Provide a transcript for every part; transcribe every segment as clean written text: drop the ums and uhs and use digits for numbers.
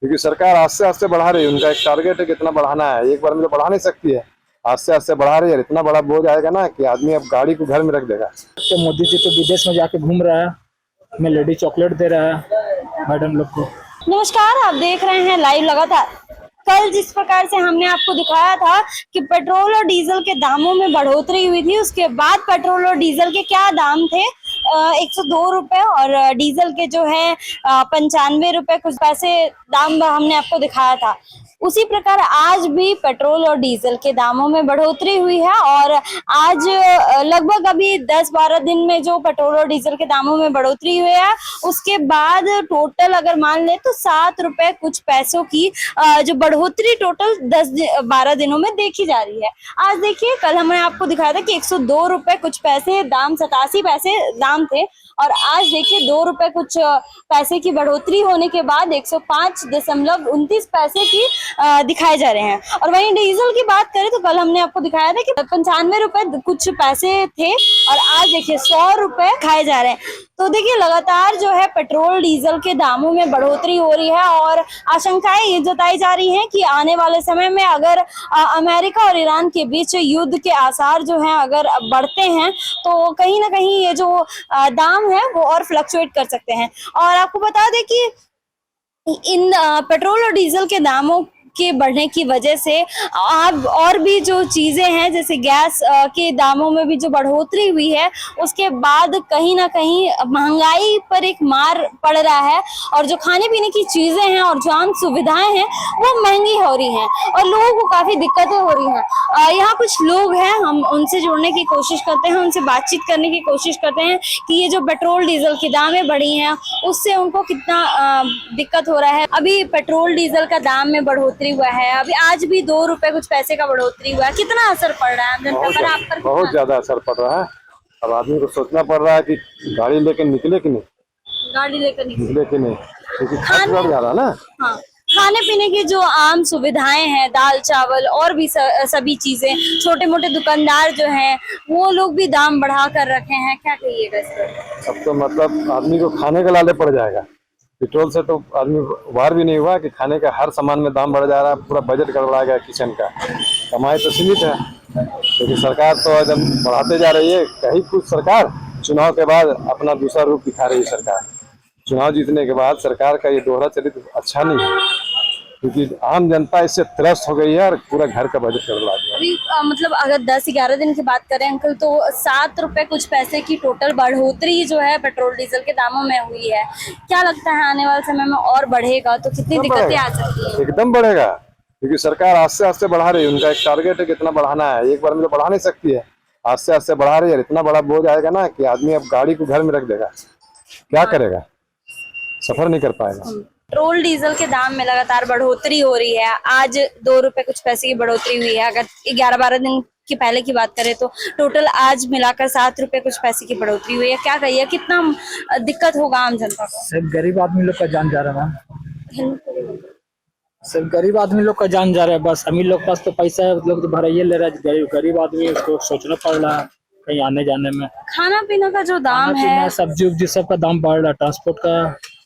क्योंकि सरकार आस्ते आस्ते बढ़ा रही है। उनका एक टारगेट है कितना बढ़ाना है, एक बार में तो बढ़ा नहीं सकती है। आस्ते आस्ते बढ़ा रही है, इतना बड़ा बोझ आएगा ना कि आदमी अब गाड़ी को घर में रख देगा। तो मोदी जी तो विदेश में जाके घूम रहा है, हमें लेडी चॉकलेट दे रहा है मैडम लोग को। नमस्कार, आप देख रहे हैं लाइव लगातार। कल जिस प्रकार से हमने आपको दिखाया था कि पेट्रोल और डीजल के दामों में बढ़ोतरी हुई थी, उसके बाद पेट्रोल और डीजल के क्या दाम थे, 102 रुपए और डीजल के जो है 95 रुपए कुछ पैसे दाम हमने आपको दिखाया था। उसी प्रकार आज भी पेट्रोल और डीजल के दामों में बढ़ोतरी हुई है और आज लगभग अभी 10-12 दिन में जो पेट्रोल और डीजल के दामों में बढ़ोतरी हुई है, उसके बाद टोटल अगर मान ले तो 7 रुपए कुछ पैसों की जो बढ़ोतरी टोटल 10-12 दिनों में देखी जा रही है। आज देखिए, कल हमने आपको दिखाया था कि 102 रुपए कुछ पैसे दाम, 87 पैसे दाम थे और आज देखिए 2 रुपए कुछ पैसे की बढ़ोतरी होने के बाद 105.29 पैसे की दिखाए जा रहे हैं। और वहीं डीजल की बात करें तो कल हमने आपको दिखाया था कि 95 रुपए कुछ पैसे थे और आज देखिए 100 रुपए खाए जा रहे हैं। तो देखिए लगातार जो है पेट्रोल डीजल के दामों में बढ़ोतरी हो रही है और आशंकाएं ये जताई जा रही हैं कि आने वाले समय में अगर अमेरिका और ईरान के बीच युद्ध के आसार जो हैं अगर बढ़ते हैं तो कहीं ना कहीं ये जो दाम है वो और फ्लक्चुएट कर सकते हैं। और आपको बता दें कि इन पेट्रोल और डीजल के दामों के बढ़ने की वजह से अब और भी जो चीजें हैं जैसे गैस के दामों में भी जो बढ़ोतरी हुई है, उसके बाद कहीं ना कहीं महंगाई पर एक मार पड़ रहा है और जो खाने पीने की चीजें हैं और जो आम सुविधाएं हैं वो महंगी हो रही हैं और लोगों को काफी दिक्कतें हो रही हैं। यहाँ कुछ लोग हैं, हम उनसे जुड़ने की कोशिश करते हैं, उनसे बातचीत करने की कोशिश करते हैं कि ये जो पेट्रोल डीजल की दामें बढ़ी हैं उससे उनको कितना दिक्कत हो रहा है। अभी पेट्रोल डीजल का दाम में बढ़ोतरी हुआ है, अभी आज भी 2 रुपए कुछ पैसे का बढ़ोतरी हुआ है, कितना असर पड़ रहा है आम जनता पर, आप पर? बहुत ज्यादा असर पड़ रहा है। अब आदमी को सोचना पड़ रहा है कि गाड़ी लेके निकले कि नहीं, गाड़ी लेकर निकले कि नहीं, क्योंकि खर्च खाने बढ़ जा रहा है ना। हाँ, खाने पीने की जो आम सुविधाएं हैं, दाल चावल और भी सभी चीजें, छोटे मोटे दुकानदार जो हैं वो लोग भी दाम बढ़ा कर रखे हैं, क्या कहिएगा इस पर? अब तो मतलब आदमी को खाने का लाले पड़ जाएगा। पेट्रोल से तो आदमी वार भी नहीं हुआ कि खाने का हर सामान में दाम बढ़ जा रहा है, पूरा बजट गड़बड़ा गया किचन का। कमाई तो सीमित है लेकिन सरकार तो एकदम बढ़ाते जा रही है। कहीं कुछ सरकार चुनाव के बाद अपना दूसरा रूप दिखा रही है। सरकार चुनाव जीतने के बाद सरकार का ये दोहरा चरित्र अच्छा नहीं है, क्योंकि आम जनता इससे त्रस्त हो गई है और पूरा घर का बजट गड़बड़ा गया। अभी मतलब अगर 10-11 दिन की बात करें अंकल तो 7 रुपए कुछ पैसे की टोटल बढ़ोतरी जो है पेट्रोल डीजल के दामों में हुई है। क्या लगता है आने वाले समय में और बढ़ेगा तो कितनी दिक्कतें आ सकती है? एकदम बढ़ेगा, क्योंकि सरकार आस्ते आस्ते बढ़ा रही है। उनका एक टारगेट है कितना बढ़ाना है, एक बार में तो बढ़ा नहीं सकती है। आस्ते आस्ते बढ़ा रही है, इतना बड़ा बोझ आएगा ना कि आदमी अब गाड़ी को घर में रख देगा। क्या करेगा, सफर नहीं कर पाएगा। पेट्रोल डीजल के दाम में लगातार बढ़ोतरी हो रही है। आज 2 रुपए कुछ पैसे की बढ़ोतरी हुई है। अगर 11-12 दिन की पहले की बात करें तो टोटल आज मिलाकर 7 रुपए कुछ पैसे की बढ़ोतरी हुई है। क्या कहिए, कितना दिक्कत होगा आम जनता को? सिर्फ गरीब आदमी लोग का जान जा रहा है, सिर्फ गरीब आदमी लोग का जान जा रहा है। बस अमीर लोग पास तो पैसा है, लोग तो भराइए ले रहा है। गरीब आदमी उसको सोचना पड़ रहा है कहीं आने जाने में। खाना पीना का जो दाम है, सब्जी उब्जी सबका दाम बढ़ रहा है। ट्रांसपोर्ट का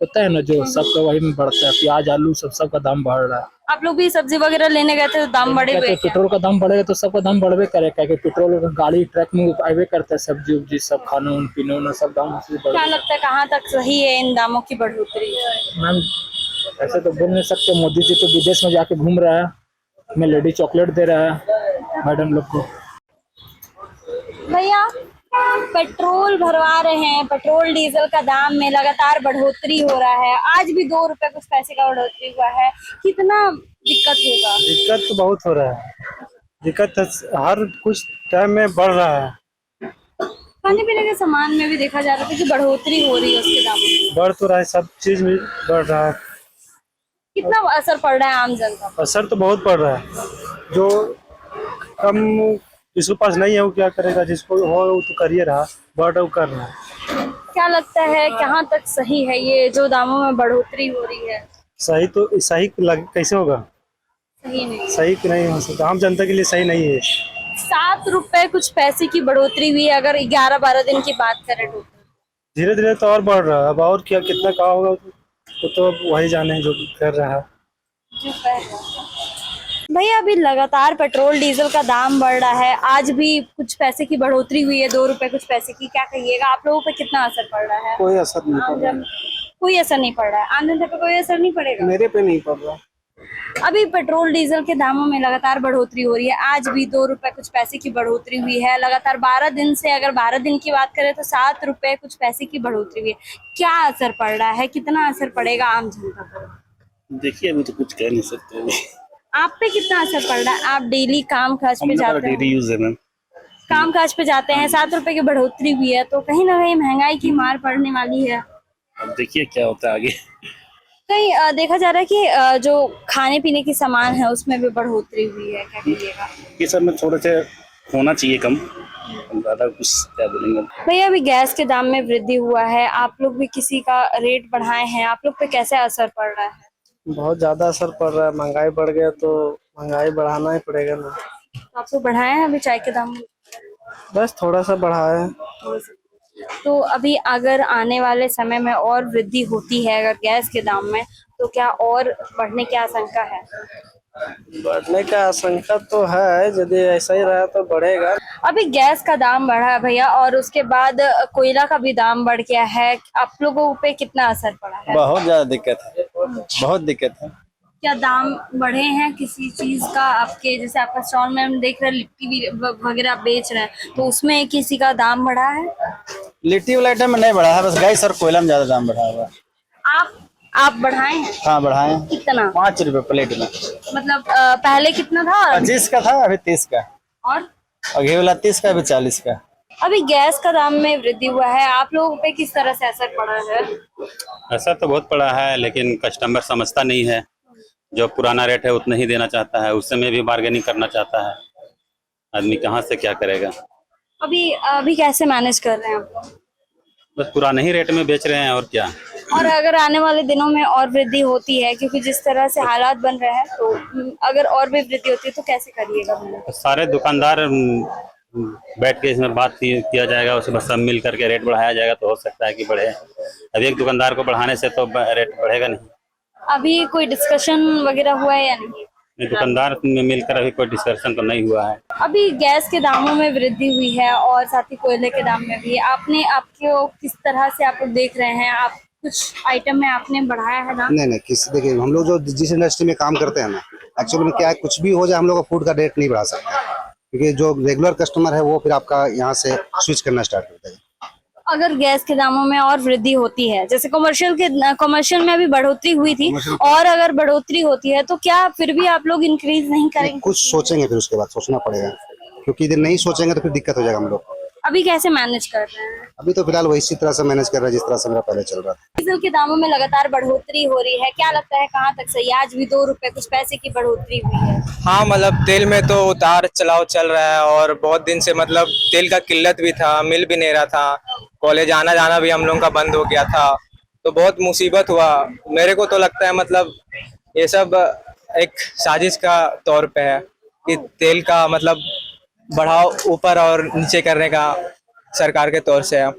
होता है ना जो, सबका वही में बढ़ता है। प्याज आलू सबका दाम बढ़ रहा है। आप लोग भी सब्जी वगैरह लेने गए थे तो दाम बढ़े हुए? पेट्रोल का दाम बढ़ेगा तो सबका दाम बढ़वे करेगा, क्योंकि पेट्रोल का गाड़ी ट्रक में आवे करता है। सब्जी उब्जी सब खाना पीना सब दाम उसी बढ़। क्या लगता है कहाँ तक सही है इन दामों की बढ़ोतरी? मैम ऐसे तो बोल नहीं सकते, मोदी जी तो विदेश में जाके घूम रहा है, हमें लेडी चॉकलेट दे रहा है मैडम लोग को। भैया, पेट्रोल भरवा रहे हैं, पेट्रोल डीजल का दाम में लगातार बढ़ोतरी हो रहा है, आज भी 2 रुपए कुछ पैसे का बढ़ोतरी हुआ है, कितना दिक्कत होगा? दिक्कत तो बहुत हो रहा है, दिक्कत हर कुछ टाइम में बढ़ रहा है। खाने पीने के सामान में भी देखा जा रहा है कि बढ़ोतरी हो रही है उसके दामों में। बढ़ तो रहा है, सब चीज में बढ़ रहा है। कितना असर पड़ रहा है आम जनता पर? असर तो बहुत पड़ रहा है। जो कम जिसके पास नहीं है वो क्या करेगा, जिसको हो वो तो कर ही रहा, बढ़ वो कर रहा है। क्या लगता है कहाँ तक सही है ये जो दामों में बढ़ोतरी हो रही है? सही तो सही कैसे होगा? सही नहीं, सही नहीं हो सकता, आम जनता के लिए सही नहीं है। 7 रुपए कुछ पैसे की बढ़ोतरी हुई है अगर 11-12 दिन की बात करें तो। धीरे धीरे तो और बढ़ रहा है। अब और क्या कितना कहा होगा तो अब वही जाने जो कर रहा है। जो कह रहे हैं। भैया अभी लगातार पेट्रोल डीजल का दाम बढ़ रहा है, आज भी कुछ पैसे की बढ़ोतरी हुई है, 2 रुपए कुछ पैसे की, क्या कहिएगा आप लोगों पे कितना असर पड़ रहा है? कोई असर नहीं पड़ रहा, कोई असर नहीं पड़ रहा है। आम जनता पे कोई असर नहीं पड़ेगा? मेरे पे नहीं पड़ रहा। अभी पेट्रोल डीजल के दामों में लगातार बढ़ोतरी हो रही है, आज भी 2 रुपए कुछ पैसे की बढ़ोतरी हुई है लगातार 12 दिन से। अगर 12 दिन की बात करें तो 7 रुपए कुछ पैसे की बढ़ोतरी हुई है। क्या असर पड़ रहा है, कितना असर पड़ेगा आम जनता पर? देखिए अभी तो कुछ कह नहीं सकते। आप पे कितना असर पड़ रहा है? आप डेली काम काज पे जाते डेली हैं, यूज है मैम। काम काज पे जाते हैं, 7 रुपए की बढ़ोतरी हुई है तो कहीं ना कहीं महंगाई की मार पड़ने वाली है। अब देखिए क्या होता है आगे। कहीं देखा जा रहा है कि जो खाने पीने की सामान है उसमें भी बढ़ोतरी हुई है, क्या कहिएगा? ये सब में थोड़े से होना चाहिए कम, ज्यादा कुछ क्या बोलेंगे। भैया अभी गैस के दाम में वृद्धि हुआ है, आप लोग भी किसी का रेट बढ़ाए हैं, आप लोग पे कैसे असर पड़ रहा है? बहुत ज्यादा असर पड़ रहा है, महंगाई बढ़ गया तो महंगाई बढ़ाना ही पड़ेगा ना। तो आप लोग बढ़ाए हैं अभी चाय के दाम? बस थोड़ा सा बढ़ाया है। तो अभी अगर आने वाले समय में और वृद्धि होती है अगर गैस के दाम में, तो क्या और बढ़ने की आशंका है? बढ़ने का आशंका तो है, यदि ऐसा ही रहा तो बढ़ेगा। अभी गैस का दाम बढ़ा है भैया, और उसके बाद कोयला का भी दाम बढ़ गया है, आप लोगों पे कितना असर पड़ा है? बहुत ज्यादा दिक्कत है, बहुत दिक्कत है। क्या दाम बढ़े हैं किसी चीज का आपके? जैसे आपका स्टॉल में हम देख रहे हैं लिट्टी भी वगैरह आप बेच रहे हैं, तो उसमें किसी का दाम बढ़ा है? लिट्टी वाला आइटम में नहीं बढ़ा है, बस गैस और कोयला में ज्यादा दाम बढ़ा हुआ है। आप बढ़ाए हैं? हाँ बढ़ाए हैं। कितना? 5 रुपए प्लेट में। मतलब पहले कितना था? 25 का था, अभी 30 का। और घी वाला 30 का, अभी 40 का। अभी गैस का दाम में वृद्धि हुआ है, आप लोगों पे किस तरह से असर पड़ा है? असर तो बहुत पड़ा है, लेकिन कस्टमर समझता नहीं है। जो पुराना रेट है उतना ही देना चाहता है, उससे में भी बार्गेनिंग करना चाहता है। आदमी कहाँ से क्या करेगा? अभी कैसे मैनेज कर रहे हैं आप? बस पुराने ही रेट में बेच रहे हैं, और क्या। और अगर आने वाले दिनों में और वृद्धि होती है, क्योंकि जिस तरह से हालात बन रहे हैं, तो अगर और भी वृद्धि होती है तो कैसे करिएगा भैया? तो सारे दुकानदार बैठ के इसमें बात किया जाएगा, उसमें सब मिल करके रेट बढ़ाया जाएगा, तो हो सकता है कि बढ़े। अब एक दुकानदार को बढ़ाने से तो रेट बढ़ेगा नहीं। अभी कोई डिस्कशन वगैरह हुआ है या नहीं? दुकानदार में मिलकर अभी कोई डिस्कशन तो नहीं हुआ है। अभी गैस के दामों में वृद्धि हुई है और साथ ही कोयले के दाम में भी। आपके किस तरह से आप लोग देख रहे हैं? आप कुछ आइटम में आपने बढ़ाया है दाम? नहीं किस देखिए, हम लोग जो जिस इंडस्ट्री में काम करते हैं ना, एक्चुअली में क्या है, कुछ भी हो जाए हम लोग का फूड का रेट नहीं बढ़ा सकते, क्योंकि जो रेगुलर कस्टमर है वो फिर आपका यहाँ से स्विच करना स्टार्ट करता है। अगर गैस के दामों में और वृद्धि होती है, जैसे कमर्शियल में अभी बढ़ोतरी हुई थी, और अगर बढ़ोतरी होती है तो क्या फिर भी आप लोग इंक्रीज नहीं करेंगे? कुछ सोचेंगे, फिर उसके बाद सोचना पड़ेगा, क्योंकि यदि नहीं सोचेंगे तो फिर दिक्कत हो जाएगा हम लोग। अभी कैसे मैनेज कर रहे हैं? अभी तो फिलहाल वही इसी तरह से मैनेज कर रहे हैं जिस तरह से मेरा पहले चल रहा था। डीजल के दामों में लगातार बढ़ोतरी हो रही है, क्या लगता है कहाँ तक सही? आज भी 2 रुपए कुछ पैसे की बढ़ोतरी हुई है। हाँ मतलब तेल में तो उतार चढ़ाव चल रहा है, और बहुत दिन से मतलब तेल का किल्लत भी था, मिल भी नहीं रहा था, कॉलेज आना जाना भी हम लोगों का बंद हो गया था, तो बहुत मुसीबत हुआ। मेरे को तो लगता है मतलब ये सब एक साजिश का तौर पे है कि तेल का मतलब बढ़ाव ऊपर और नीचे करने का सरकार के तौर से है।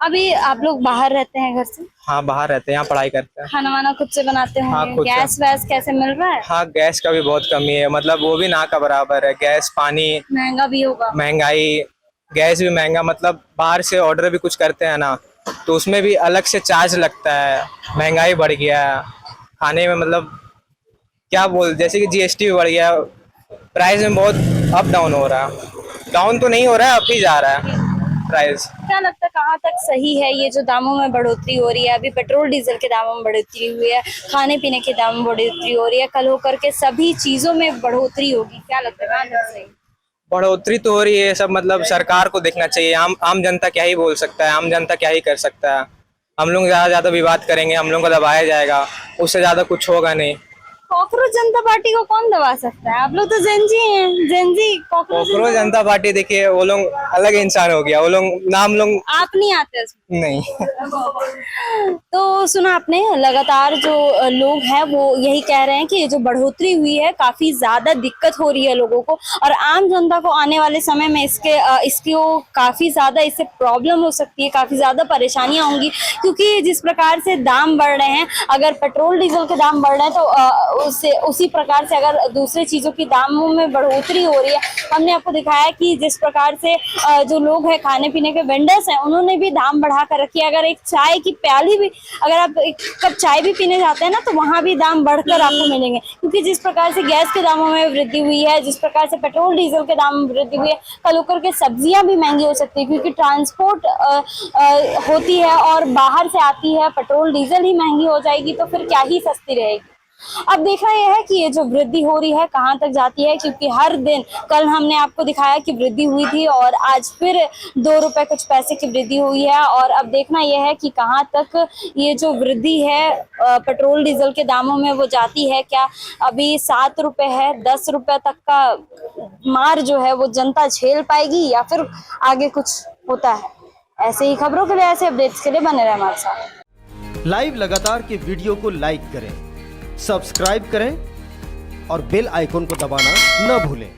अभी आप लोग बाहर रहते हैं घर से? हाँ बाहर रहते हैं, यहाँ पढ़ाई करते हैं। खाना वाना खुद से बनाते हैं? हाँ, खुद से। गैस वैस कैसे मिल रहा है? हाँ गैस का भी बहुत कमी है, मतलब वो भी ना का बराबर है। गैस पानी महंगा भी होगा। महंगाई, गैस भी महंगा, मतलब बाहर से ऑर्डर भी कुछ करते हैं ना तो उसमें भी अलग से चार्ज लगता है। महंगाई बढ़ गया है खाने में, मतलब क्या बोल, जैसे कि जीएसटी भी बढ़ गया, प्राइस में बहुत अप डाउन हो रहा है। डाउन तो नहीं हो रहा है, अप ही जा रहा है प्राइस। क्या लगता है कहाँ तक सही है ये जो दामों में बढ़ोतरी हो रही है? अभी पेट्रोल डीजल के दामों में बढ़ोतरी हुई है, खाने पीने के दामों में बढ़ोतरी हो रही है, कल होकर के सभी चीजों में बढ़ोतरी होगी, क्या लगता है कहाँ तक सही? बढ़ोतरी तो हो रही है, सब मतलब सरकार को देखना चाहिए। आम जनता क्या ही बोल सकता है, आम जनता क्या ही कर सकता है। हम लोग ज्यादा विवाद करेंगे, हम लोग को दबाया जाएगा, उससे ज्यादा कुछ होगा नहीं। कॉकरोच जनता पार्टी को कौन दबा सकता है? आप लोग तो जेनजी हैं, जेनजी। कॉकरोच जनता पार्टी देखिए, वो लोग अलग इंसान हो गया, वो लोग नाम लोग आप नहीं आते उसमें? नहीं। तो सुना आपने, लगातार जो लोग हैं वो यही कह रहे हैं कि ये जो बढ़ोतरी हुई है काफी ज्यादा दिक्कत हो रही है लोगों को, और आम जनता को आने वाले समय में इसकी काफी ज्यादा इससे प्रॉब्लम हो सकती है, काफी ज्यादा परेशानियां होंगी, क्योंकि जिस प्रकार से दाम बढ़ रहे हैं, अगर पेट्रोल डीजल के दाम बढ़ रहे हैं तो उससे उसी प्रकार से अगर दूसरे चीजों की दामों में बढ़ोतरी हो रही है। हमने आपको दिखाया कि जिस प्रकार से जो लोग हैं खाने पीने के वेंडर्स हैं उन्होंने भी दाम बढ़ा कर रखी है। अगर एक चाय की प्याली भी, अगर आप एक कप चाय भी पीने जाते हैं ना तो वहां भी दाम बढ़कर आपको मिलेंगे, क्योंकि जिस प्रकार से गैस के दामों में वृद्धि हुई है, जिस प्रकार से पेट्रोल डीजल के दाम में वृद्धि हुई है, कल होकर के सब्जियां भी महंगी हो सकती है, क्योंकि ट्रांसपोर्ट होती है और बाहर से आती है, पेट्रोल डीजल ही महंगी हो जाएगी तो फिर क्या ही सस्ती रहेगी। अब देखना यह है कि ये जो वृद्धि हो रही है कहाँ तक जाती है, क्योंकि हर दिन, कल हमने आपको दिखाया कि वृद्धि हुई थी और आज फिर 2 रुपए कुछ पैसे की वृद्धि हुई है। और अब देखना यह है कि कहाँ तक ये जो वृद्धि है पेट्रोल डीजल के दामों में वो जाती है। क्या अभी 7 रुपए है, 10 रुपए तक का मार जो है वो जनता झेल पाएगी या फिर आगे कुछ होता है। ऐसे ही खबरों के लिए, ऐसे अपडेट्स के लिए बने रहे हमारे साथ। लाइव लगातार के वीडियो को लाइक करें, सब्सक्राइब करें और बेल आइकन को दबाना न भूलें।